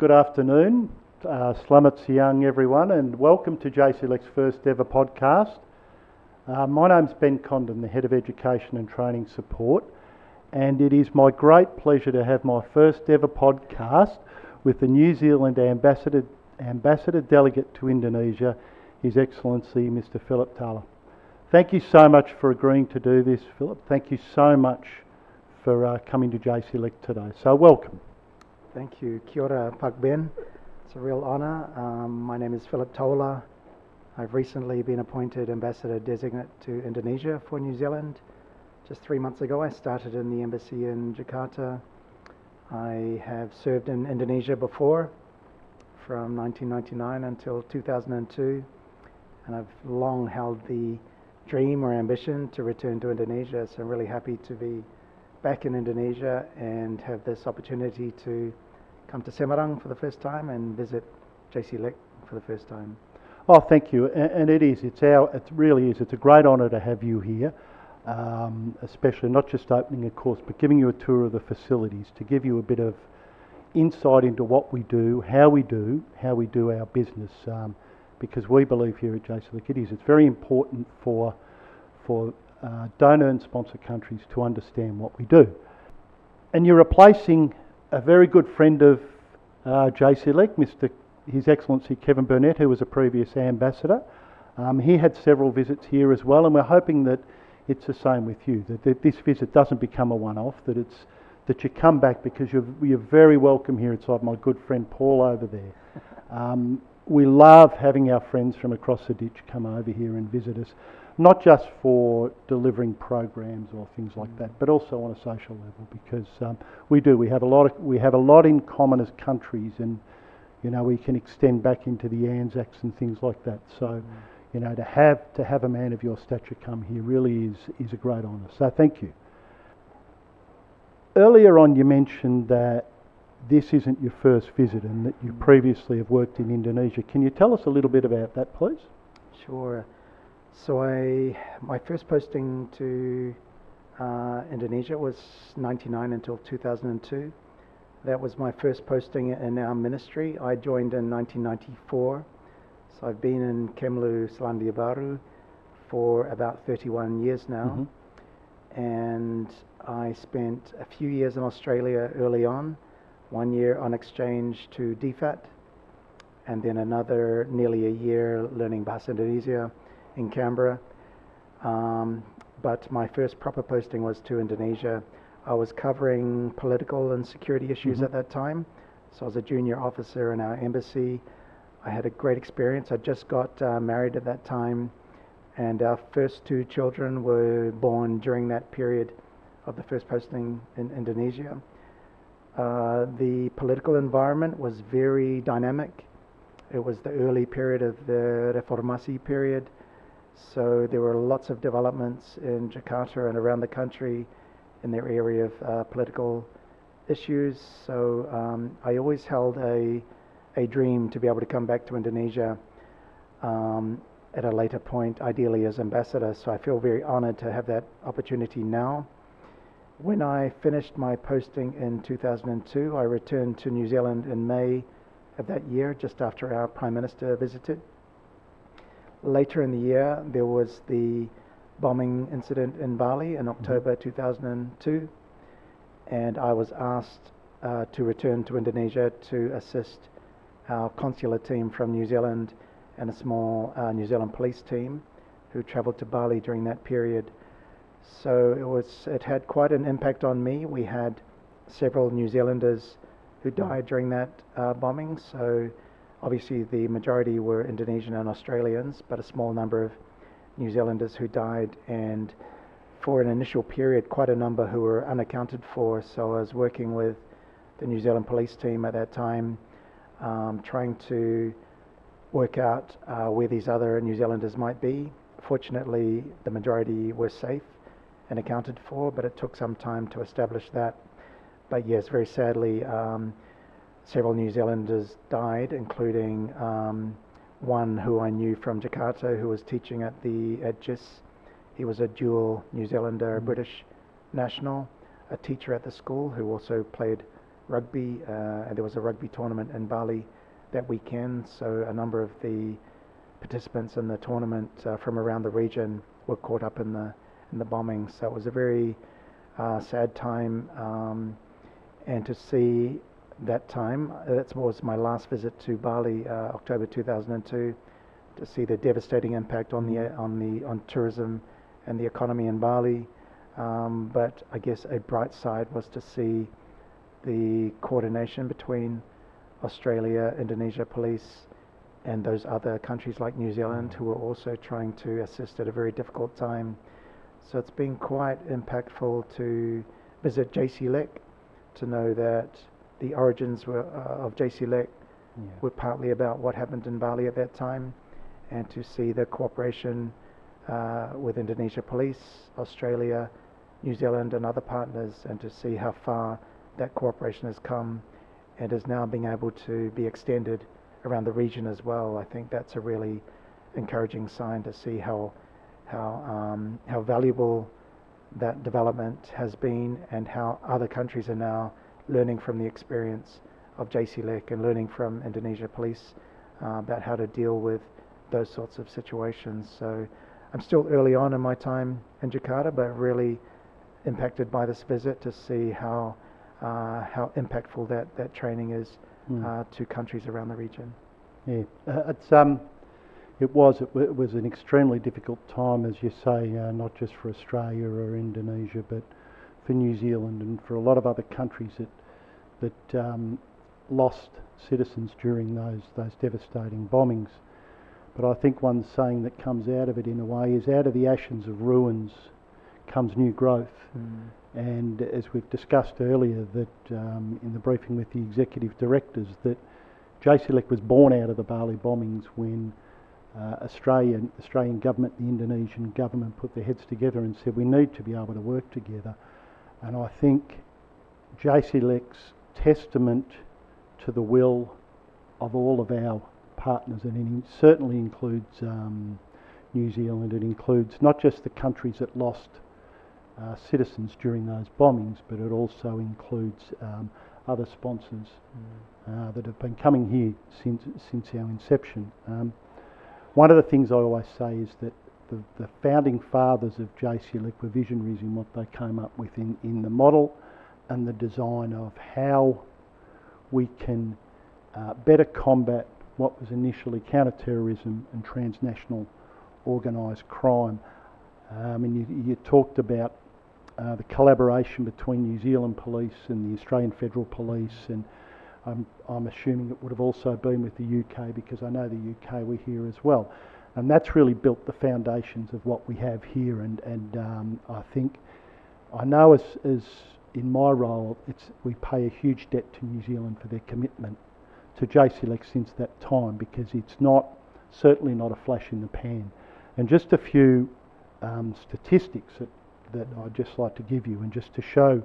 Good afternoon. Selamat siang, everyone, and welcome to JCLEC's first ever podcast. My name's Ben Condon, the Head of Education and Training Support, and it is my great pleasure to have my first ever podcast with the New Zealand Ambassador Delegate to Indonesia, His Excellency Mr. Phillip Taula. Thank you so much for agreeing to do this, Phillip. Thank you so much for coming to JCLEC today. So welcome. Thank you. Kia ora, Pak Ben. It's a real honour. My name is Phillip Taula. I've recently been appointed Ambassador Designate to Indonesia for New Zealand. Just 3 months ago I started in the embassy in Jakarta. I have served in Indonesia before from 1999 until 2002, and I've long held the dream or ambition to return to Indonesia, so I'm really happy to be back in Indonesia and have this opportunity to come to Semarang for the first time and visit JCLEC for the first time. Oh, thank you. And it really is. It's a great honour to have you here, especially not just opening a course, but giving you a tour of the facilities to give you a bit of insight into what we do, how we do our business. Because we believe here at JCLEC it's very important for donor and sponsor countries to understand what we do. And you're replacing a very good friend of JCLEC, His Excellency Kevin Burnett, who was a previous ambassador. He had several visits here as well, and we're hoping that it's the same with you, that this visit doesn't become a one-off, that you come back, because you're very welcome here inside my good friend Paul over there. We love having our friends from across the ditch come over here and visit us, not just for delivering programs or things like that, but also on a social level, because we have a lot in common as countries, and we can extend back into the Anzacs and things like that. So to have a man of your stature come here really is a great honour. So thank you. Earlier on you mentioned that this isn't your first visit and that you previously have worked in Indonesia. Can you tell us a little bit about that, please? Sure. So my first posting to Indonesia was 1999 until 2002. That was my first posting in our ministry. I joined in 1994. So I've been in Kemlu, Selandia Baru for about 31 years now. Mm-hmm. And I spent a few years in Australia early on, 1 year on exchange to DFAT, and then another nearly a year learning Bahasa Indonesia in Canberra. But my first proper posting was to Indonesia. I was covering political and security issues at that time. So I was a junior officer in our embassy. I had a great experience. I just got married at that time, and our first 2 children were born during that period of the first posting in Indonesia. The political environment was very dynamic. It was the early period of the Reformasi period. So there were lots of developments in Jakarta and around the country in their area of political issues. So I always held a dream to be able to come back to Indonesia at a later point, ideally as ambassador. So I feel very honoured to have that opportunity now. When I finished my posting in 2002, I returned to New Zealand in May of that year, just after our Prime Minister visited. Later in the year, there was the bombing incident in Bali in October 2002, and I was asked to return to Indonesia to assist our consular team from New Zealand and a small New Zealand police team who travelled to Bali during that period. So it had quite an impact on me. We had several New Zealanders who died during that bombing. So obviously the majority were Indonesian and Australians, but a small number of New Zealanders who died, and for an initial period quite a number who were unaccounted for. So I was working with the New Zealand police team at that time, trying to work out where these other New Zealanders might be. Fortunately, the majority were safe and accounted for, but it took some time to establish that. But yes, very sadly, several New Zealanders died, including one who I knew from Jakarta who was teaching at JIS. He was a dual New Zealander, British national, a teacher at the school who also played rugby, and there was a rugby tournament in Bali that weekend. So a number of the participants in the tournament from around the region were caught up in the bombing. So it was a very sad time, and to see that time, that was my last visit to Bali, October 2002, to see the devastating impact on tourism and the economy in Bali. But I guess a bright side was to see the coordination between Australia, Indonesia police, and those other countries like New Zealand who were also trying to assist at a very difficult time. So it's been quite impactful to visit JCLEC, to know that the origins of JCLEC were partly about what happened in Bali at that time, and to see the cooperation with Indonesia police, Australia, New Zealand and other partners, and to see how far that cooperation has come and is now being able to be extended around the region as well. I think that's a really encouraging sign to see how valuable that development has been, and how other countries are now learning from the experience of JCLEC and learning from Indonesia police about how to deal with those sorts of situations. So I'm still early on in my time in Jakarta, but really impacted by this visit to see how impactful that training is to countries around the region. Yeah, it was an extremely difficult time, as you say, not just for Australia or Indonesia, but for New Zealand and for a lot of other countries that lost citizens during those devastating bombings. But I think one saying that comes out of it in a way is, out of the ashes of ruins comes new growth. And as we've discussed earlier, that in the briefing with the executive directors, that JCLEC was born out of the Bali bombings when Australian government, the Indonesian government, put their heads together and said we need to be able to work together. And I think JCLEC's testament to the will of all of our partners, and it certainly includes New Zealand. It includes not just the countries that lost citizens during those bombings, but it also includes other sponsors that have been coming here since our inception. One of the things I always say is that the founding fathers of JCLEC were visionaries in what they came up with in the model and the design of how we can better combat what was initially counter-terrorism and transnational organised crime. And you talked about the collaboration between New Zealand police and the Australian Federal Police, and I'm assuming it would have also been with the UK, because I know the UK were here as well. And that's really built the foundations of what we have here. And I know as in my role, we pay a huge debt to New Zealand for their commitment to JCLEC since that time, because it's certainly not a flash in the pan. And just a few statistics that I'd just like to give you, and just to show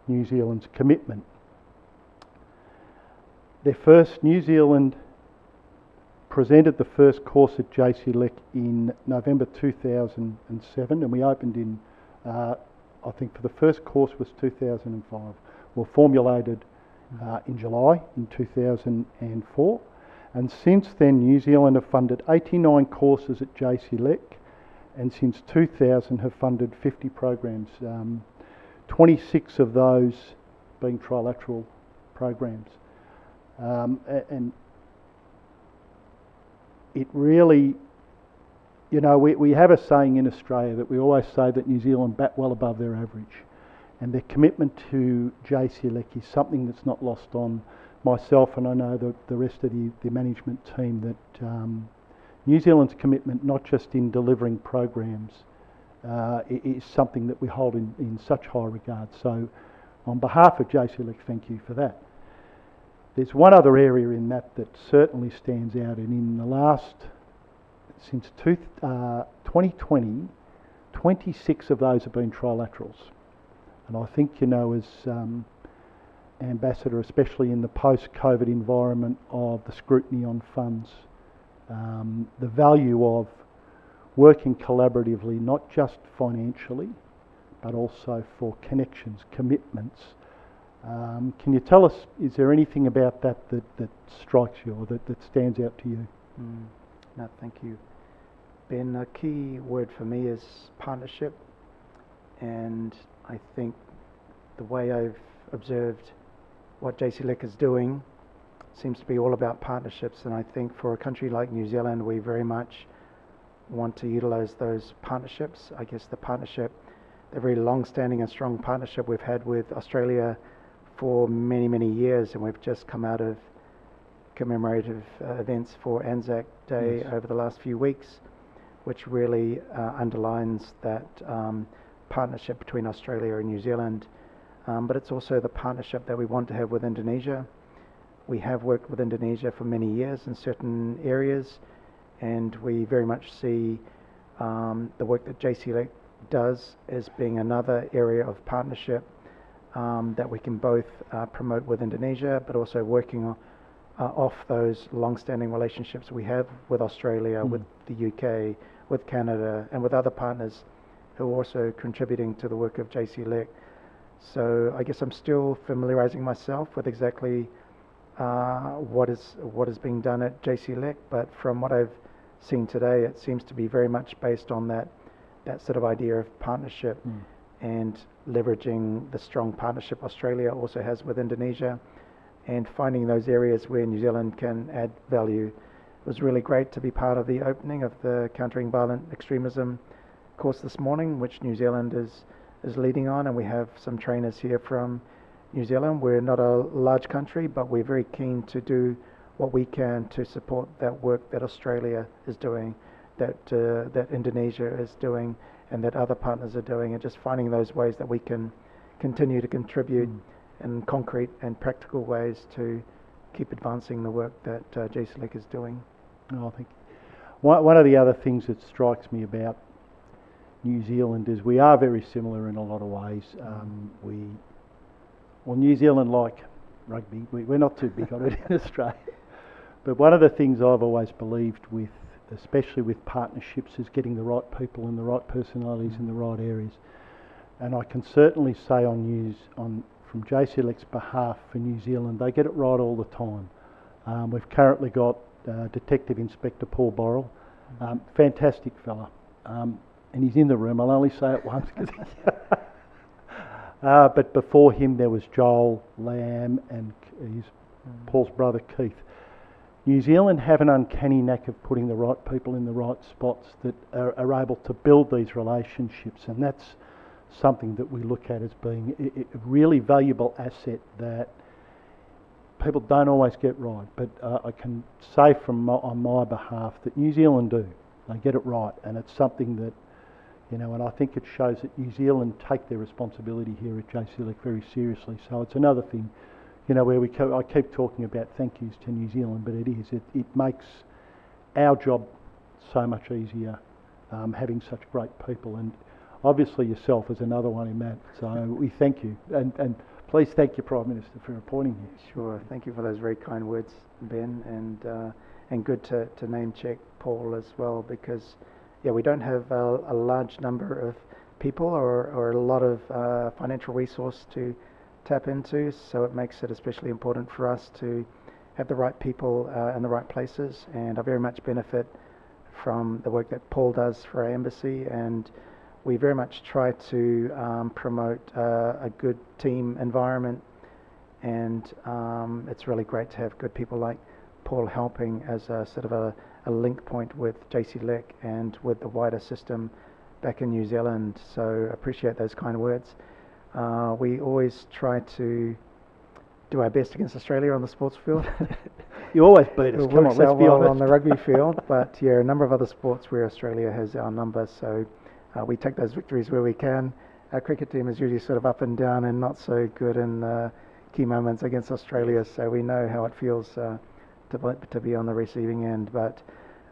New Zealand's commitment. New Zealand presented the first course at JCLEC in November 2007, and we opened in, I think for the first course was 2005. Well, formulated in July in 2004. And since then, New Zealand have funded 89 courses at JCLEC, and since 2000 have funded 50 programs, 26 of those being trilateral programs. And it really, we have a saying in Australia that we always say that New Zealand bat well above their average, and their commitment to JCLEC is something that's not lost on myself, and I know the rest of the management team, that New Zealand's commitment, not just in delivering programs, is something that we hold in such high regard. So on behalf of JCLEC, thank you for that. There's one other area in that certainly stands out, and in the last, since 2020, 26 of those have been trilaterals. And I think, as Ambassador, especially in the post-COVID environment of the scrutiny on funds, the value of working collaboratively, not just financially, but also for connections, commitments, Can you tell us, is there anything about that strikes you or that stands out to you? No, thank you. Ben, a key word for me is partnership, and I think the way I've observed what JCLEC is doing seems to be all about partnerships, and I think for a country like New Zealand, we very much want to utilize those partnerships. I guess the very long-standing and strong partnership we've had with Australia for many, many years, and we've just come out of commemorative events for Anzac Day over the last few weeks, which really underlines that partnership between Australia and New Zealand. But it's also the partnership that we want to have with Indonesia. We have worked with Indonesia for many years in certain areas, and we very much see the work that JCLEC does as being another area of partnership that we can both promote with Indonesia, but also working off those long-standing relationships we have with Australia, with the UK, with Canada, and with other partners who are also contributing to the work of JCLEC. So I guess I'm still familiarizing myself with exactly what is being done at JCLEC, but from what I've seen today, it seems to be very much based on that sort of idea of partnership and leveraging the strong partnership Australia also has with Indonesia, and finding those areas where New Zealand can add value. It was really great to be part of the opening of the Countering Violent Extremism course this morning, which New Zealand is leading on, and we have some trainers here from New Zealand. We're not a large country, but we're very keen to do what we can to support that work that Australia is doing, that Indonesia is doing, and that other partners are doing, and just finding those ways that we can continue to contribute in concrete and practical ways to keep advancing the work that JCLEC is doing. I think one of the other things that strikes me about New Zealand is we are very similar in a lot of ways. New Zealand, like rugby, we're not too big on it in Australia. But one of the things I've always believed with, especially with partnerships, is getting the right people and the right personalities in the right areas. And I can certainly say from JCLEC's behalf for New Zealand, they get it right all the time. We've currently got Detective Inspector Paul Borrell, fantastic fella, and he's in the room. I'll only say it once, but before him there was Joel Lamb and Paul's brother Keith. New Zealand have an uncanny knack of putting the right people in the right spots that are able to build these relationships, and that's something that we look at as being a really valuable asset that people don't always get right. But I can say on my behalf that New Zealand do. They get it right, and it's something that, and I think it shows that New Zealand take their responsibility here at JCLEC very seriously. So it's another thing, where I keep talking about thank yous to New Zealand, but it makes our job so much easier having such great people, and obviously yourself is another one in that. So we thank you, and please thank your Prime Minister for appointing you. Sure, thank you for those very kind words, Ben, and good to name check Paul as well, because we don't have a large number of people or a lot of financial resource to tap into, so it makes it especially important for us to have the right people in the right places, and I very much benefit from the work that Paul does for our embassy, and we very much try to promote a good team environment, and it's really great to have good people like Paul helping as a sort of a link point with JCLEC and with the wider system back in New Zealand. So appreciate those kind words. We always try to do our best against Australia on the sports field. You always beat us. Come on, let's be honest. On the rugby field, but a number of other sports where Australia has our number, so we take those victories where we can. Our cricket team is usually sort of up and down and not so good in key moments against Australia, so we know how it feels to be on the receiving end. But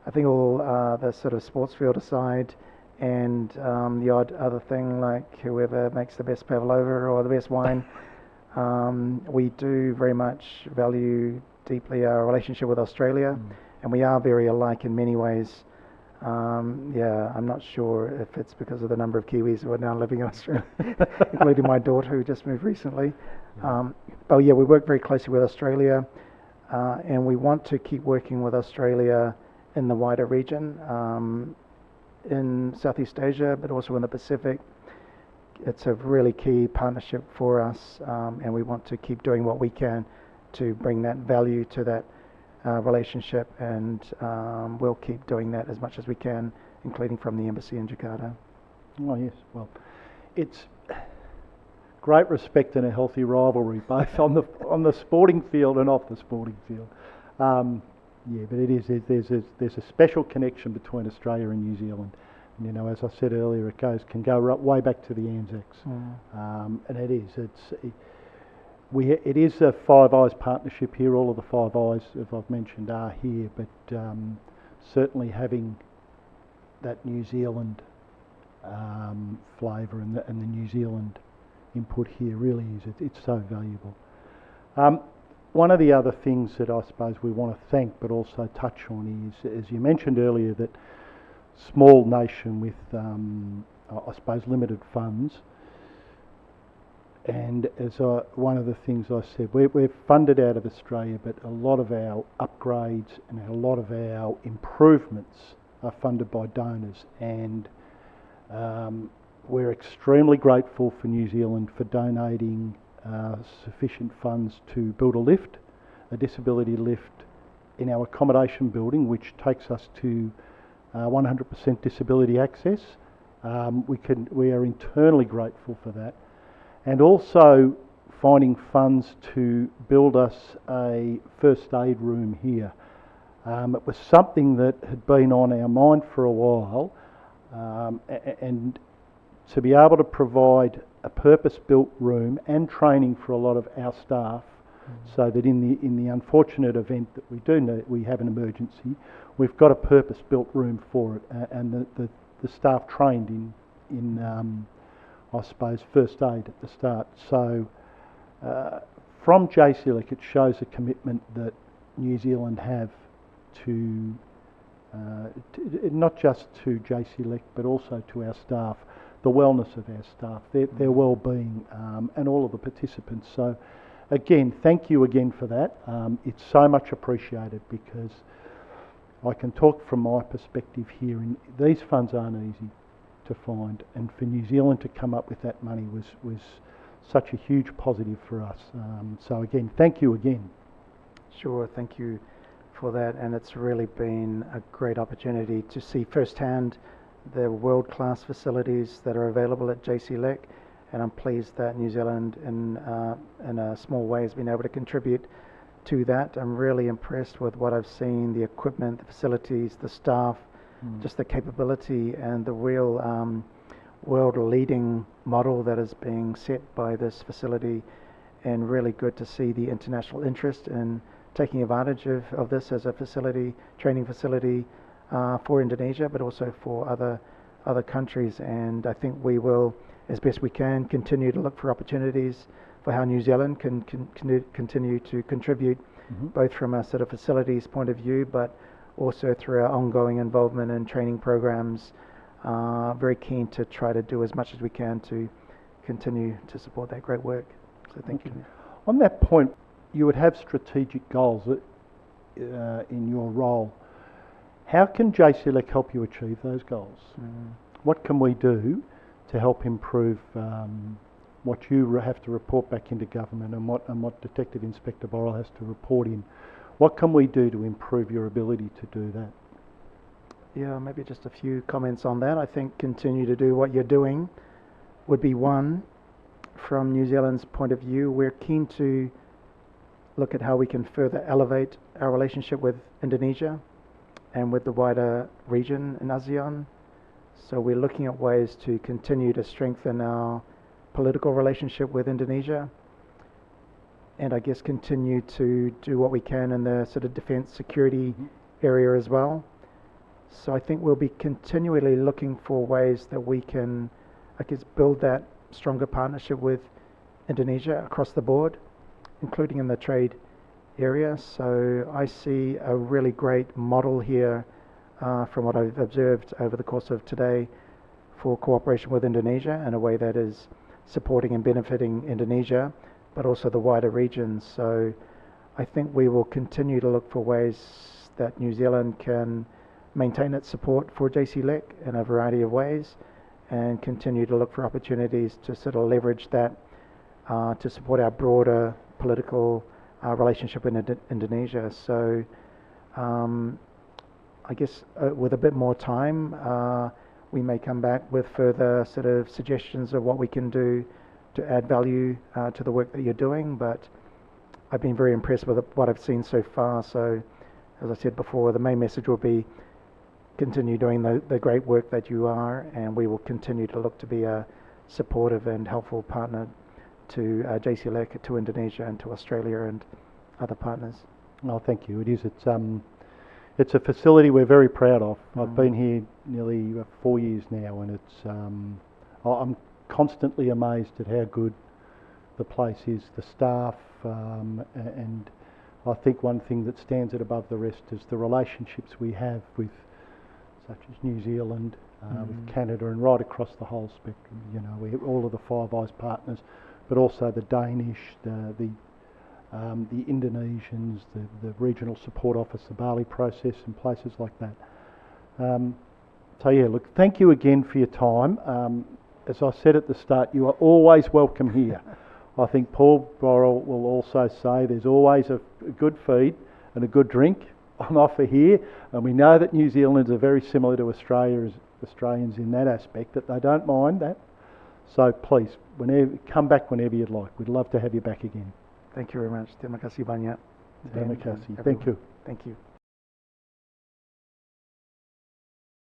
I think all the sort of sports field aside, and the odd other thing like whoever makes the best pavlova or the best wine, we do very much value deeply our relationship with Australia, and we are very alike in many ways. Yeah, I'm not sure if it's because of the number of Kiwis who are now living in Australia, including my daughter who just moved recently. But yeah, we work very closely with Australia, and we want to keep working with Australia in the wider region, in Southeast Asia, but also in the Pacific. It's a really key partnership for us, and we want to keep doing what we can to bring that value to that relationship, and we'll keep doing that as much as we can, including from the embassy in Jakarta. Oh yes, well, it's great respect and a healthy rivalry, both on the sporting field and off the sporting field. Yeah, but it is. There's a special connection between Australia and New Zealand. And, you know, as I said earlier, can go way back to the Anzacs, and it is. It is a Five Eyes partnership here. All of the Five Eyes, as I've mentioned, are here, but certainly having that New Zealand flavour and the New Zealand input here really is. It's so valuable. One of the other things that I suppose we want to thank but also touch on is, as you mentioned earlier, that small nation with, I suppose, limited funds. And as one of the things I said, we're funded out of Australia, but a lot of our upgrades and a lot of our improvements are funded by donors. And we're extremely grateful for New Zealand for donating sufficient funds to build a disability lift in our accommodation building, which takes us to 100% disability access. We are internally grateful for that, and also finding funds to build us a first aid room here. It was something that had been on our mind for a while, and to be able to provide a purpose-built room and training for a lot of our staff, so that in the unfortunate event that we have an emergency, we've got a purpose-built room for it, and the staff trained in I suppose first aid at the start. So from JCLEC, it shows a commitment that New Zealand have to not just to JCLEC but also to our staff, the wellness of our staff, their well-being, and all of the participants. So again, thank you again for that. It's so much appreciated, because I can talk from my perspective here, and these funds aren't easy to find, and for New Zealand to come up with that money was such a huge positive for us. So again, thank you again. Sure, thank you for that, and it's really been a great opportunity to see firsthand the world-class facilities that are available at JCLEC, and I'm pleased that New Zealand in a small way has been able to contribute to that. I'm really impressed with what I've seen, the equipment, the facilities, the staff, just the capability and the real world-leading model that is being set by this facility, and really good to see the international interest in taking advantage of this as a facility, training facility for Indonesia, but also for other countries. And I think we will, as best we can, continue to look for opportunities for how New Zealand can continue to contribute, both from a sort of facilities point of view, but also through our ongoing involvement in training programs. Very keen to try to do as much as we can to continue to support that great work. So thank you. On that point, you would have strategic goals in your role. How can JCLEC help you achieve those goals? What can we do to help improve what you have to report back into government, and what Detective Inspector Borrell has to report in? What can we do to improve your ability to do that? Yeah, maybe just a few comments on that. I think continue to do what you're doing would be one. From New Zealand's point of view, we're keen to look at how we can further elevate our relationship with Indonesia and with the wider region in ASEAN. So we're looking at ways to continue to strengthen our political relationship with Indonesia, and I guess continue to do what we can in the sort of defence security area as well. So I think we'll be continually looking for ways that we can, I guess, build that stronger partnership with Indonesia across the board, including in the trade area. So I see a really great model here from what I've observed over the course of today, for cooperation with Indonesia in a way that is supporting and benefiting Indonesia, but also the wider region. So I think we will continue to look for ways that New Zealand can maintain its support for JCLEC in a variety of ways, and continue to look for opportunities to sort of leverage that to support our broader political relationship with Indonesia. So I guess with a bit more time, we may come back with further sort of suggestions of what we can do to add value to the work that you're doing. But I've been very impressed with what I've seen so far. So as I said before, the main message will be continue doing the great work that you are, and we will continue to look to be a supportive and helpful partner to JCLEC, to Indonesia and to Australia and other partners. Oh, thank you. It is. It's a facility we're very proud of. I've been here nearly 4 years now, and it's I'm constantly amazed at how good the place is, the staff, and I think one thing that stands it above the rest is the relationships we have with, such as New Zealand, with Canada, and right across the whole spectrum. You know, we have all of the Five Eyes partners, but also the Danish, the Indonesians, the Regional Support Office, the Bali process, and places like that. So yeah, look, thank you again for your time. As I said at the start, you are always welcome here. I think Paul Borrell will also say there's always a good feed and a good drink on offer here, and we know that New Zealanders are very similar to Australians in that aspect, that they don't mind that. So please, come back whenever you'd like. We'd love to have you back again. Thank you very much. Terima kasih banyak. Terima kasih. Thank you. Thank you.